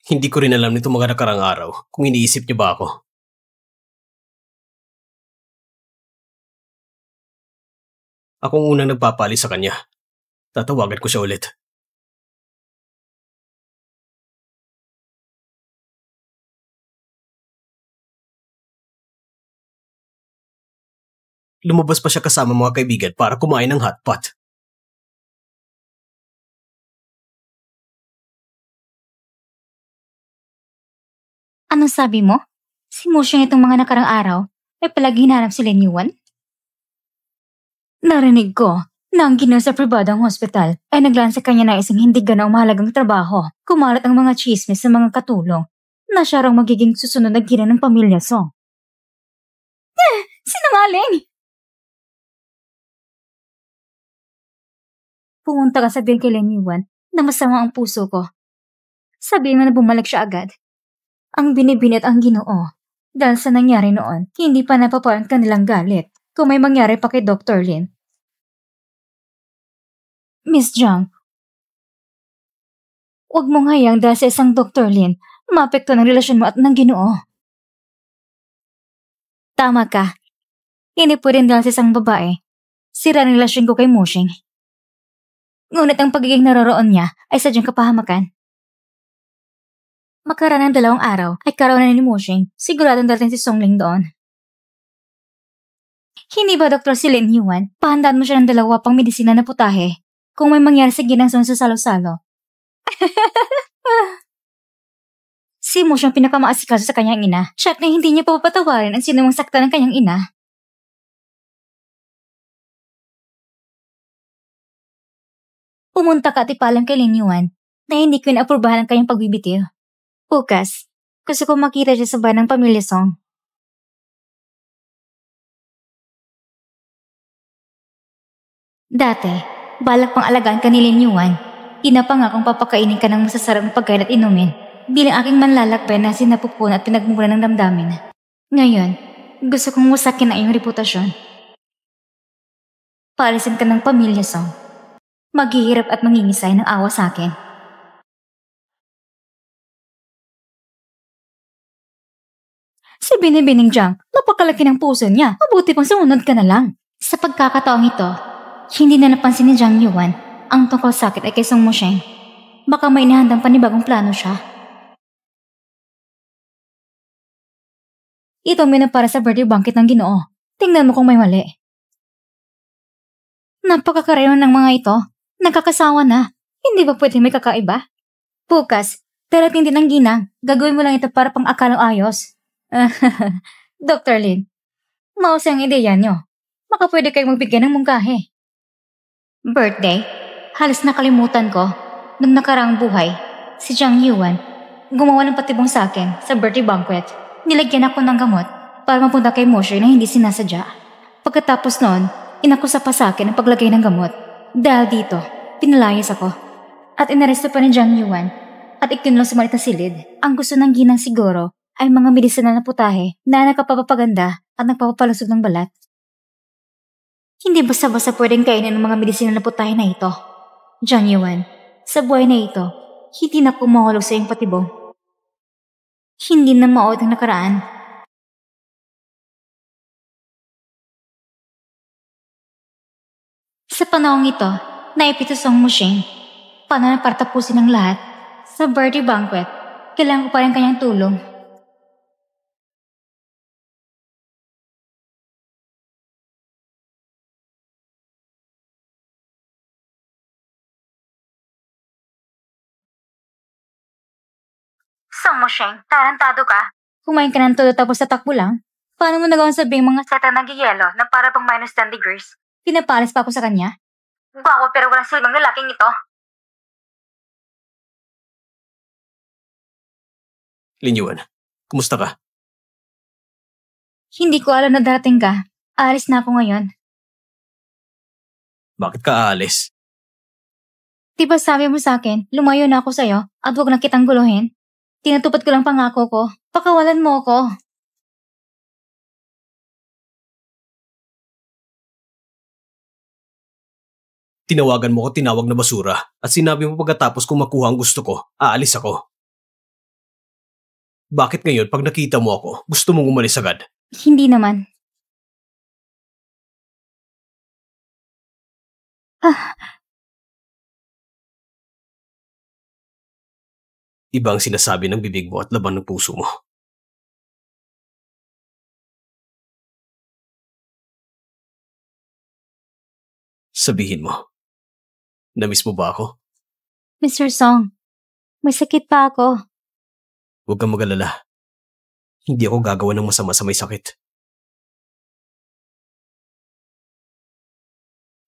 Hindi ko rin alam nito mga nakarang araw kung iniisip niya ba ako. Akong unang nagpapali sa kanya. Tatawagan ko siya ulit. Lumabas pa siya kasama mga kaibigan para kumain ng hotpot. Anong sabi mo? Si Motion itong mga nakarang araw, may palagi hinanap si Lin Yuan? Narinig ko na ang ginawa sa pribadong hospital ay naglaan sa kanya na isang hindi ganaw mahalagang trabaho. Kumalat ang mga chismis sa mga katulong na siya raw magiging susunod na gina ng pamilya Song. Sinungaling! Pumunta ka sabihin kay Lin Yuan na masama ang puso ko. Sabihin mo na bumalik siya agad. Ang binibinit ang Ginoo. Dahil sa nangyari noon, hindi pa napaparang kanilang galit kung may mangyari pa kay Dr. Lin. Miss Zhang, huwag mong hayang dahil sa isang Dr. Lin, maapekto ng relasyon mo at ng Ginoo. Tama ka. Hindi po rin dahil sa isang babae. Sira ang relasyon ko kay Moshing. Ngunit ang pagiging naroroon niya ay sadyang kapahamakan. Makaraan ng 2 araw ay karoon na ni Moshing, siguradong darating si Songling doon. Hindi ba Dr. si Lin Yuan, pahandaan mo siya ng 2 pang medisina na putahe kung may mangyari sa ginang Song sa salo-salo? Si Moshing pinakamaasikaso sa kanyang ina, siya na hindi niya papatawarin ang sinumang sakta ng kanyang ina. Pumunta ka at ipalang kay Lin Yuan na hindi ko inaaprubahan ang kanyang pagbibitiw. Bukas, gusto ko makita siya sa bahay ng pamilya Song. Dati, balak pang alagaan ka ni Lin Yuan. Inapangakong papakainin ka ng masasarap na pagkain at inumin bilang aking manlalakbay na sinapupuna at pinagmumula ng damdamin. Ngayon, gusto kong wasakin ang iyong reputasyon. Paalisin ka ng pamilya Song. Maghihirap at mangingisay ng awa sa akin. Si Binibining Jiang, napakalaki ng puso niya. Mabuti pang sumunod ka na lang. Sa pagkakataong ito, hindi na napansin ni Jiang Yuan ang tungkol sakit ay kay Song Mosheng. Baka may inahandang panibagong plano siya. Ito ang menu para sa birthday banquet ng Ginoo. Tingnan mo kung may mali. Napakakarayon ng mga ito. Nagkakasawa na. Hindi ba pwedeng may kakaiba? Bukas, darating din ang ginang. Gagawin mo lang ito para pang akalang ayos. Dr. Lin, mausay ang ideya niyo. Baka pwede kayong magbigay ng mungkahi. Birthday? Halos nakalimutan ko. Nung nakaraang buhay, si Jiang Yuan gumawa ng patibong sa akin sa birthday banquet. Nilagyan ako ng gamot para mapunta kay Moshe na hindi sinasadya. Pagkatapos noon, inakusa pa sa akin ang paglagay ng gamot. Dahil dito, pinalayas ako. At inaresto pa ni Jiang Yuan at ikinulong sa maliit na silid. Ang gusto ng ginang siguro ay mga medisinal na putahe na nagpapapaganda at nagpapapalusog ng balat. Hindi basta-basta pwedeng kainin ng mga medisinal na putahe na ito. Jiang Yuan, sa buhay na ito, hindi na kumahulog sa iyong patibong. Hindi na maod ang nakaraan. Sa panahong ito, naipito Song Mosheng. Paano na para tapusin ang lahat? Sa birthday banquet, kailangan ko pa rin kanyang tulong. Song Mosheng, tarantado ka. Kumain ka ng todo tapos tatakbo lang? Paano mo nagawang sabihin mga sata nag-yelo na para pang minus 10 degrees? Pinapalis pa ako sa kanya? Bawa pero walang silbang lalaking ito. Lin Yuan, kumusta ka? Hindi ko alam na darating ka. Aalis na ako ngayon. Bakit ka aalis? Diba sabi mo sa akin, lumayo na ako sa'yo at huwag na kitang guluhin? Tinatupad ko lang pangako ko. Pakawalan mo ako. Tinawagan mo ko tinawag na basura at sinabi mo pagkatapos kung makuha ang gusto ko, aalis ako. Bakit ngayon pag nakita mo ako, gusto mong umalis agad? Hindi naman. Iba ang sinasabi ng bibig mo at laban ng puso mo. Sabihin mo, namiss mo ba ako? Mr. Song, may sakit pa ako. Huwag kang mag-alala. Hindi ako gagawa ng masama sa may sakit.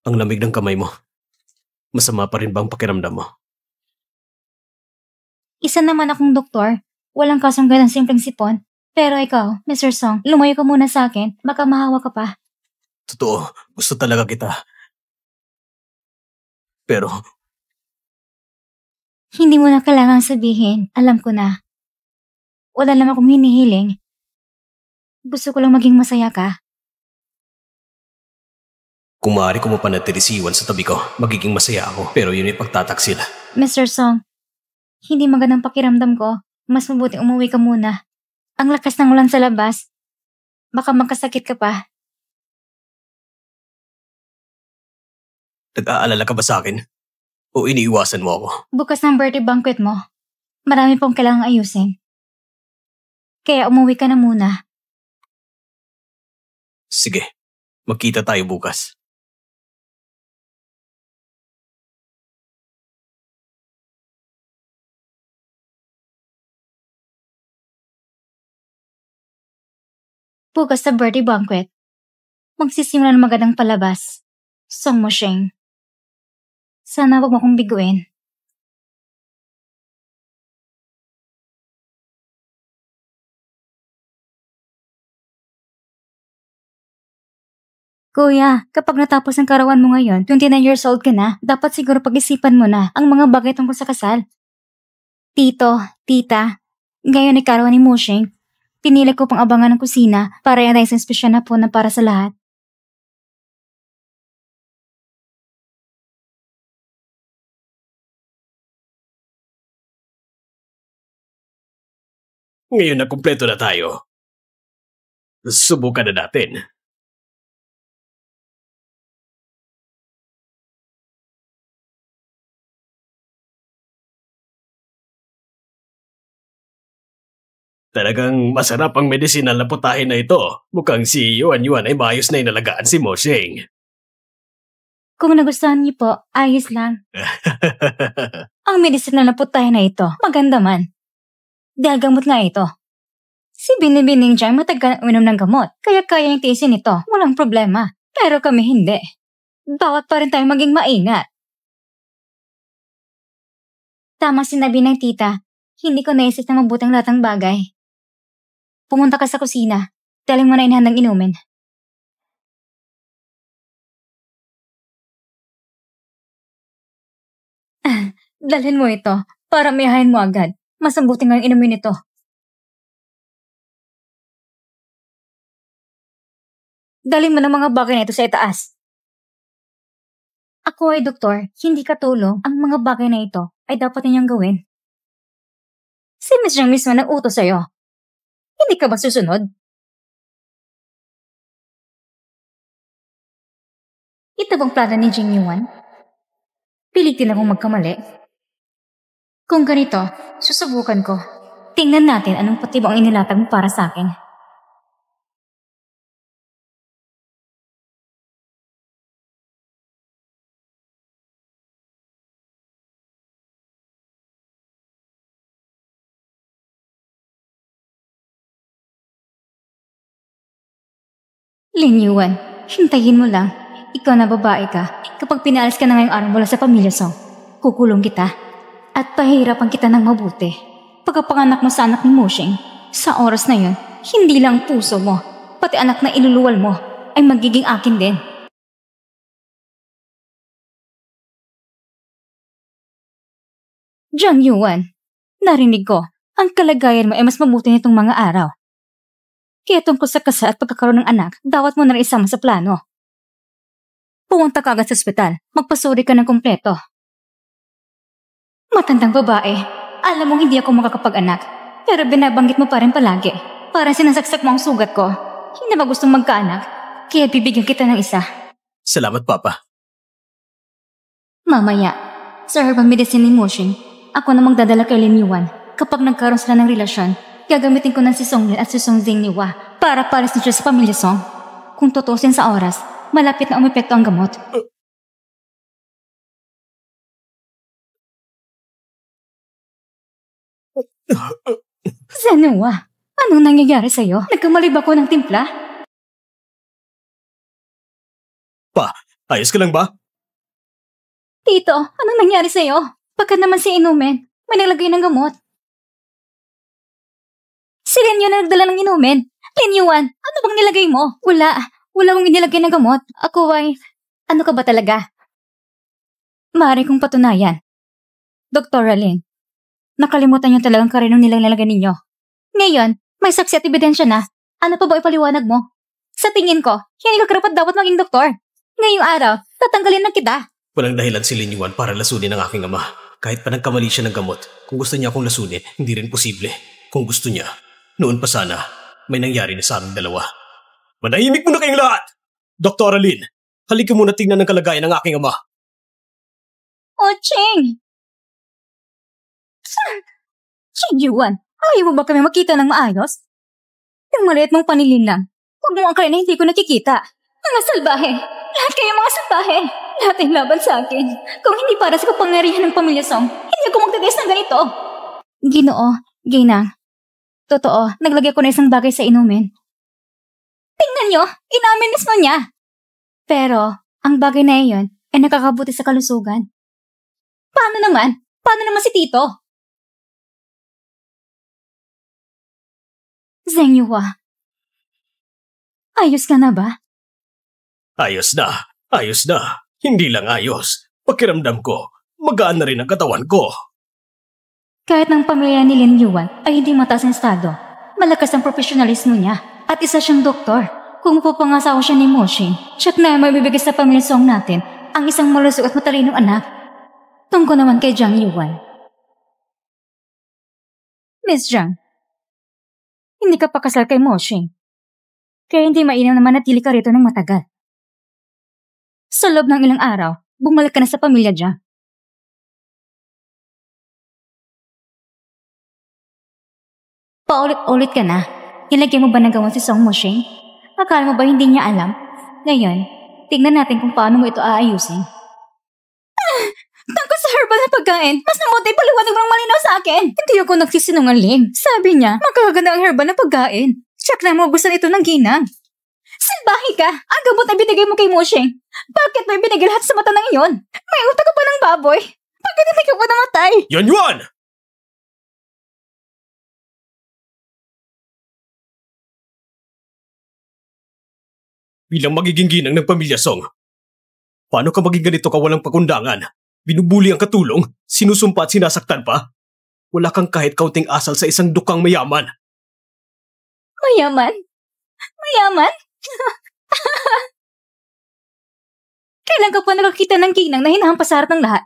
Ang lamig ng kamay mo. Masama pa rin ba ang pakiramdam mo? Isa naman akong doktor. Walang kasanggan ng simpleng sipon. Pero ikaw, Mr. Song, lumayo ka muna sa akin. Baka mahawa ka pa. Totoo, gusto talaga kita. Pero, Hindi mo na kailangang sabihin. Alam ko na. Wala naman akong hinihiling. Gusto ko lang maging masaya ka. kung maaari ko mapanatili si Iwan sa tabi ko, magiging masaya ako. Pero yun ay pagtataksil. Mr. Song, hindi magandang pakiramdam ko. Mas mabuti umuwi ka muna. Ang lakas ng ulan sa labas. Baka magkasakit ka pa. Nag-aalala ka ba sa akin? O iniiwasan mo ako? Bukas ng birthday banquet mo. Marami pong kailangang ayusin. Kaya umuwi ka na muna. Sige, magkita tayo bukas. Bukas sa birthday banquet. Magsisimula ng magandang palabas. Song mo, Sheng. Sana wag mo akong biguin. Kuya, kapag natapos ang karawan mo ngayon, 29 years old ka na, dapat siguro pag-isipan mo na ang mga bagay tungkol sa kasal. Tito, tita, ngayon ay karawan ni Mushing. Pinili ko pang abangan ng kusina para yan ay isang espesyal na punan para sa lahat. Ngayon na kumpleto na tayo. Subukan na natin. Talagang masarap ang medisinal na putahe na ito. Mukhang si Yuan Yuan ay maayos na inalagaan si Mo Sheng. Kung nagustuhan niyo po, ayos lang. Ang medisinal na putahe na ito, maganda man. Dahil gamot nga ito. Si Binibining Jai matagal uminom ng gamot, kaya kaya niyang tiisin ito, walang problema. Pero kami hindi. Bawat pa rin tayo maging maingat. Tama sinabi ng tita, hindi ko naisip na mabuting lahat ng bagay. Pumunta ka sa kusina, telling mo na inhandang inumin. Dalhin mo ito, para mayahain mo agad. Mas mabuti nga inumin ito. Dalhin mo ng mga bagay na ito sa itaas. Ako ay doktor, hindi katulong. Ang mga bagay na ito ay dapat ninyong gawin. Si Miss Zhang mismo nag-utos sa'yo. Hindi ka ba susunod? Ito bang plano ni Jing Yuan? Pilitin akong magkamali. Kung ganito, susubukan ko. Tingnan natin anong patibong inilatag mo para sa akin. Lin Yuan, hintayin mo lang. Ikaw na babae ka. Kapag pinaalis ka na ngayong araw mula sa pamilya Song, kukulong kita. At pahirapan kita ng mabuti. Pagkapanganak mo sa anak ni Mushing, sa oras na yun, hindi lang puso mo, pati anak na iluluwal mo, ay magiging akin din. Jiang Yuan, narinig ko, ang kalagayan mo ay mas mabuti nitong mga araw. Kaya tungkol sa kasal at pagkakaroon ng anak, dapat mo na rin isama sa plano. Pumunta ka agad sa ospital, magpasuri ka ng kumpleto. Matandang babae, alam mong hindi ako makakapag-anak, pero binabanggit mo pa rin palagi. Parang sinasaksak mo ang sugat ko. Hindi ba gustong magkaanak, kaya bibigyan kita ng isa. Salamat, Papa. Mamaya, sa herbal medicine ni Mushing, ako na magdadala kay Lin Yuan. Kapag nagkaroon sila ng relasyon, gagamitin ko ng si Songlin at si Song Zingniwa para palis na siya sa pamilya Song. Kung tutusin sa oras, malapit na umepekto ang gamot. Zhenhua, anong nangyayari sa'yo? Nagkamali ba ko ng timpla? Pa, ayos ka lang ba? Tito, anong nangyari sa'yo? Pagkat naman si inumin, may naglagay ng gamot. Si Lin Yuan na nagdala ng inumin. Lin Yuan, ano bang nilagay mo? Wala akong inilagay ng gamot. Ako ay, ano ka ba talaga? Maaari kong patunayan. Dr. Lin, nakalimutan niyo talagang karinong nilang nilagay ninyo. Ngayon, may saksi at ebidensya na. Ano pa ba ipaliwanag mo? Sa tingin ko, hindi ka karapat dapat maging doktor. Ngayong araw, tatanggalin na kita. Walang dahilan si Lin Yuan para lasunin ang aking ama. Kahit pa nagkamali siya ng gamot, kung gusto niya akong lasunin, hindi rin posible. Kung gusto niya, noon pa sana, may nangyari na sa aming dalawa. Manahimik muna kayong lahat! Dr. Lin, halika muna tingnan ang kalagayan ng aking ama. Oh, Ching! Ching Yuan, ayaw mo ba kami makita ng maayos? Yung maliit mong panilin lang. Huwag mo ang kaya na hindi ko nakikita. Mga salbahe! Lahat kayo mga salbahe! Lahat ay laban sa akin. Kung hindi para sa kapangyarihan ng pamilya Song, hindi ako magtitiis ng ganito. Ginoo, Ginang. Totoo, naglagay ko na isang bagay sa inumin. Tingnan nyo, inamin mismo niya. Pero, ang bagay na iyon ay nakakabuti sa kalusugan. Paano naman? Paano naman si Tito? Zhenhua, ayos ka na ba? Ayos na, ayos na. Hindi lang ayos. Pakiramdam ko, magaan na rin ang katawan ko. Kahit ng pamilya ni Lin Yuan ay hindi mataas ang estado, malakas ang profesionalismo niya at isa siyang doktor. Kung mapapangasawa siya ni Mushing, siya na may bibigay sa pamilya Song natin ang isang malusog at matalinong anak. Tungkol naman kay Jiang Yuan. Miss Jiang, hindi ka pa kasal kay Mushing, kaya hindi mainam na manatili ka rito ng matagal. Sa loob ng ilang araw, bumalik ka na sa pamilya Jiang. Paulit-ulit ka na. Ilagay mo ba ng gawan si Song Mushing? Akala mo ba hindi niya alam? Ngayon, tignan natin kung paano mo ito aayusin. Tungkol sa herbal na pagkain, mas namuti paliwanag mo ng malinaw sa akin. Hindi ako nagsisinungaling. Sabi niya, makakaganda ang herbal na pagkain. Check na mo gusto nito ng ginang. Salbahe ka! Ang gamot na binigay mo kay Mushing. Bakit mo ibinigay lahat sa mata ng iyon? May utak ka pa ng baboy. Bakit hindi ka pa namatay? Yuan! Bilang magiging ginang ng pamilya Song, paano ka maging ganito ka walang pakundangan? Binubuli ang katulong, sinusumpa at sinasaktan pa? Wala kang kahit kaunting asal sa isang dukang mayaman. Mayaman? Mayaman? Kailan ka pa nakakita ng ginang na hinahampas sa harap ng lahat?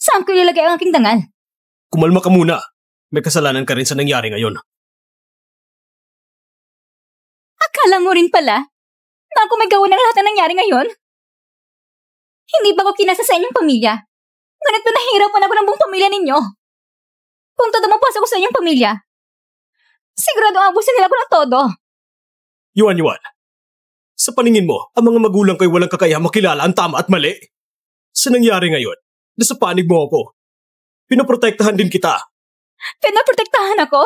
Saan ko ilalagay ang aking dangal? Kumalma ka muna. May kasalanan ka rin sa nangyari ngayon. Akala mo rin pala na ako may gawa ng lahat na nangyari ngayon? Hindi ba ko kinasa sa inyong pamilya? Ngunit pa nahihirapan ako ng buong pamilya ninyo. Kung todo mapasok ko sa inyong pamilya, sigurado abusin nila ko ng todo. Yuan, sa paningin mo, ang mga magulang ko'y walang kakayahang makilala ang tama at mali? Sa nangyari ngayon, nasa panig mo ako. Pinoprotektahan din kita. Pinoprotektahan ako?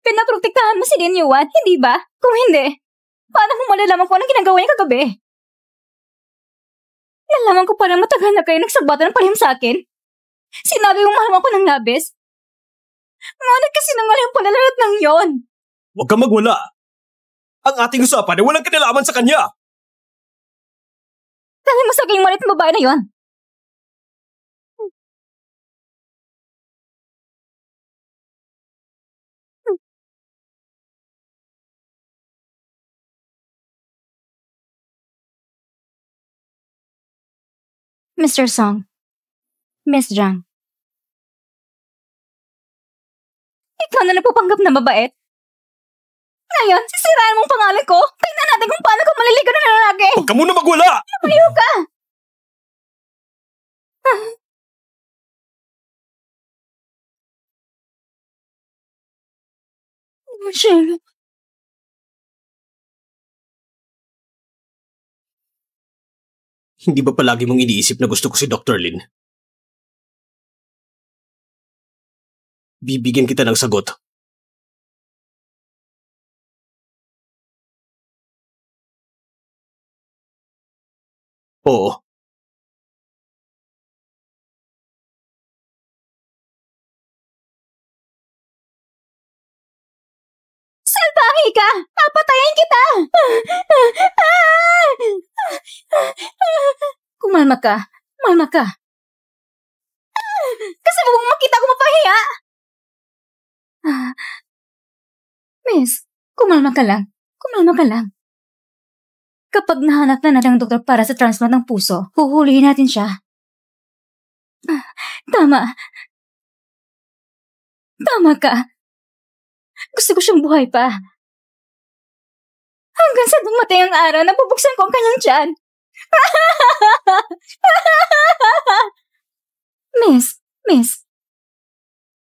Pinoprotektahan mo si Lin Yuan, hindi ba? Kung hindi, Paano mo malalaman kung anong ginagawa niya kagabi? Nalaman ko parang matagal na kayo nagsabatan ng palihim sa akin. Sinabi mo mahal mo ako ng labis. Ngunit kasi nangalang pala lahat ng yon. Huwag kang magwala. Ang ating usapan ay walang kinalaman sa kanya. Dahil mo sa akin yung malit na babae na yon. Mr. Song, Miss Zhang, ikaw na nagpapanggap na mabait. Ngayon, sisiraan mong pangalan ko. Tingnan natin kung paano ko maliligaw ng lalaki. Huwag ka muna magwala! Lumayo ka! Michelle. Hindi ba palagi mong iniisip na gusto ko si Dr. Lin? Bibigyan kita ng sagot. Oo. Salbahe ka! Papatayin kita! Kumalma ka. Kumalma ka. Kasi mo makita ko mapahiya. Miss, kumalma ka lang. Kumalma ka lang. Kapag nahanap na natin ang doktor para sa transplant ng puso, huhulihin natin siya. Tama. Tama ka. Gusto ko siyang buhay pa. Hanggang sa dumating ang araw na bubuksan ko ang kanyang tiyan. Miss.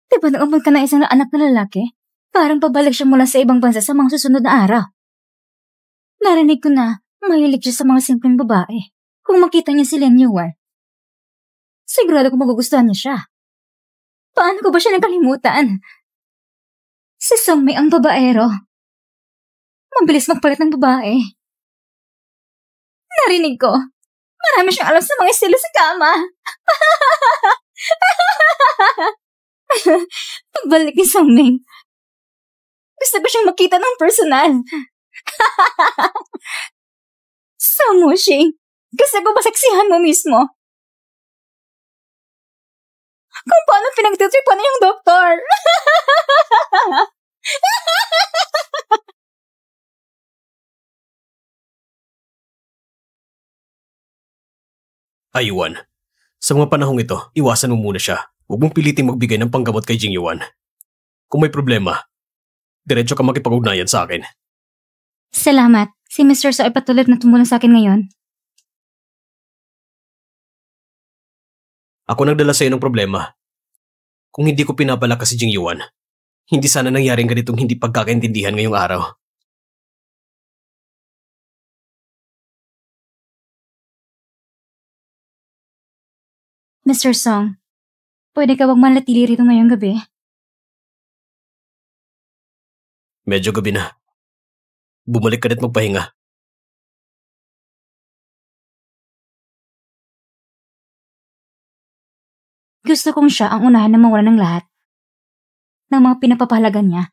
Diba nag-ampun ka na isang anak na lalaki? Parang pabalik siya mula sa ibang bansa sa mga susunod na araw. Narinig ko na mahilig siya sa mga simpleng babae. Kung makita niya si Lin Yuan, sigurado ko magugustuhan niya siya. Paano ko ba siya nakalimutan? Si Songmei ang babaero. Mabilis magpalit ng babae. Narinig ko, marami siyang alam sa mga estilo sa kama. Pagbalik ni Songmei, gusto ko siyang makita ng personal. Samushi, gusto ko masaksihan mo mismo kung paano pinagtitripan niya yung doktor. Yuan, sa mga panahong ito, iwasan mo muna siya. Huwag mong piliting magbigay ng panggamot kay Jing Yuan. Kung may problema, diretso ka makipag-ugnayan sa akin. Salamat. Si Mr. So ay patuloy na tumulong sa akin ngayon. Ako nagdala sa'yo ng problema. Kung hindi ko pinapalakas si Jing Yuan, hindi sana nangyaring ganitong hindi pagkakaintindihan ngayong araw. Mr. Song, pwede ka bang manatili rito ngayong gabi? Medyo gabi na. Bumalik ka na't magpahinga. Gusto kong siya ang unahan na mawala ng lahat ng mga pinapapahalagan niya.